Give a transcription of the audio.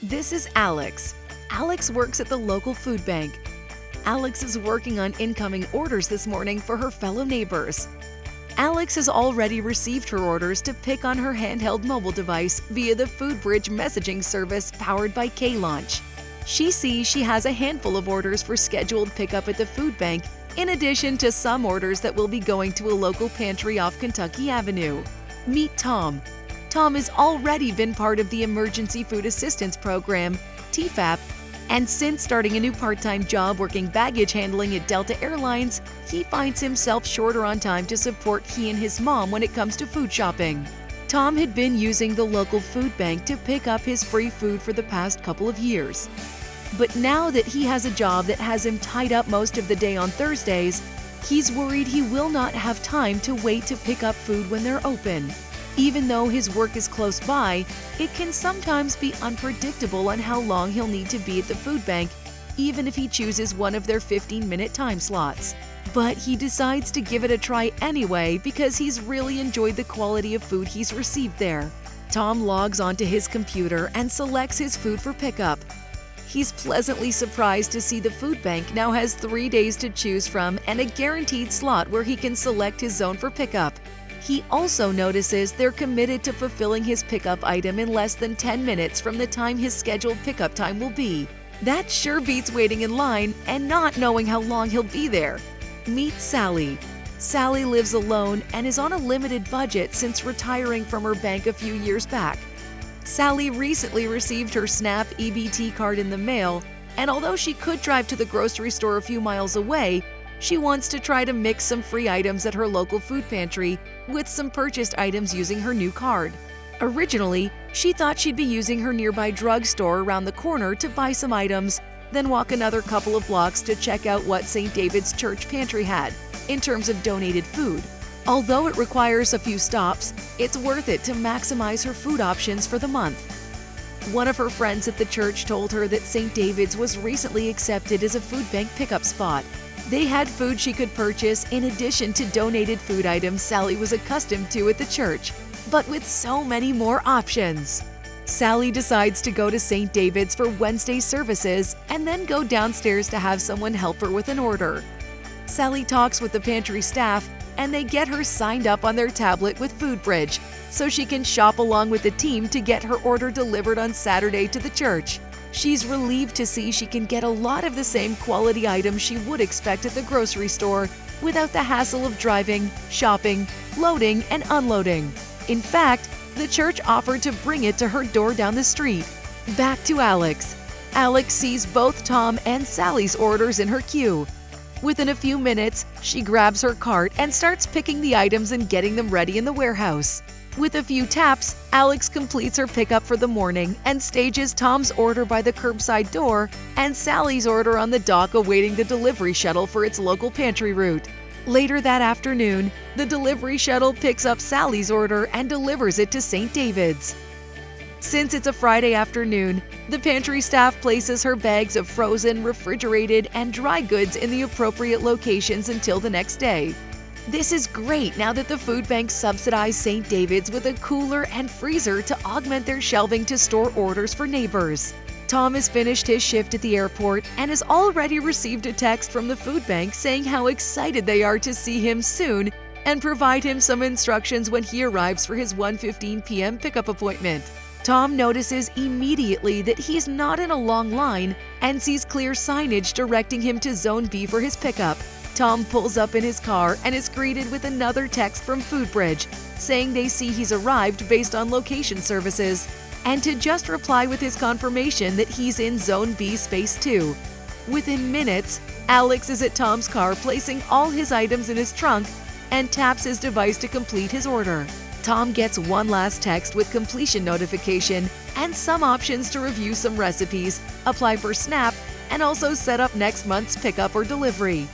This is Alex. Alex works at the local food bank. Alex is working on incoming orders this morning for her fellow neighbors. Alex has already received her orders to pick on her handheld mobile device via the FoodBridge messaging service powered by KLaunch. She sees she has a handful of orders for scheduled pickup at the food bank, in addition to some orders that will be going to a local pantry off Kentucky Avenue. Meet Tom. Tom has already been part of the Emergency Food Assistance Program, TFAP, and since starting a new part-time job working baggage handling at Delta Airlines, he finds himself shorter on time to support he and his mom when it comes to food shopping. Tom had been using the local food bank to pick up his free food for the past couple of years. But now that he has a job that has him tied up most of the day on Thursdays, he's worried he will not have time to wait to pick up food when they're open. Even though his work is close by, it can sometimes be unpredictable on how long he'll need to be at the food bank, even if he chooses one of their 15-minute time slots. But he decides to give it a try anyway because he's really enjoyed the quality of food he's received there. Tom logs onto his computer and selects his food for pickup. He's pleasantly surprised to see the food bank now has 3 days to choose from and a guaranteed slot where he can select his zone for pickup. He also notices they're committed to fulfilling his pickup item in less than 10 minutes from the time his scheduled pickup time will be. That sure beats waiting in line and not knowing how long he'll be there. Meet Sally. Sally lives alone and is on a limited budget since retiring from her bank a few years back. Sally recently received her SNAP EBT card in the mail, and although she could drive to the grocery store a few miles away, she wants to try to mix some free items at her local food pantry with some purchased items using her new card. Originally, she thought she'd be using her nearby drugstore around the corner to buy some items, then walk another couple of blocks to check out what St. David's Church pantry had in terms of donated food. Although it requires a few stops, it's worth it to maximize her food options for the month. One of her friends at the church told her that St. David's was recently accepted as a food bank pickup spot. They had food she could purchase in addition to donated food items Sally was accustomed to at the church, but with so many more options. Sally decides to go to St. David's for Wednesday services and then go downstairs to have someone help her with an order. Sally talks with the pantry staff and they get her signed up on their tablet with FoodBridge so she can shop along with the team to get her order delivered on Saturday to the church. She's relieved to see she can get a lot of the same quality items she would expect at the grocery store without the hassle of driving, shopping, loading, and unloading. In fact, the church offered to bring it to her door down the street. Back to Alex. Alex sees both Tom and Sally's orders in her queue. Within a few minutes, she grabs her cart and starts picking the items and getting them ready in the warehouse. With a few taps, Alex completes her pickup for the morning and stages Tom's order by the curbside door and Sally's order on the dock awaiting the delivery shuttle for its local pantry route. Later that afternoon, the delivery shuttle picks up Sally's order and delivers it to St. David's. Since it's a Friday afternoon, the pantry staff places her bags of frozen, refrigerated, and dry goods in the appropriate locations until the next day. This is great now that the food bank subsidized St. David's with a cooler and freezer to augment their shelving to store orders for neighbors. Tom has finished his shift at the airport and has already received a text from the food bank saying how excited they are to see him soon and provide him some instructions when he arrives for his 1:15 p.m. pickup appointment. Tom notices immediately that he's not in a long line and sees clear signage directing him to Zone B for his pickup. Tom pulls up in his car and is greeted with another text from FoodBridge saying they see he's arrived based on location services and to just reply with his confirmation that he's in Zone B Space 2. Within minutes, Alex is at Tom's car placing all his items in his trunk and taps his device to complete his order. Tom gets one last text with completion notification and some options to review some recipes, apply for SNAP, and also set up next month's pickup or delivery.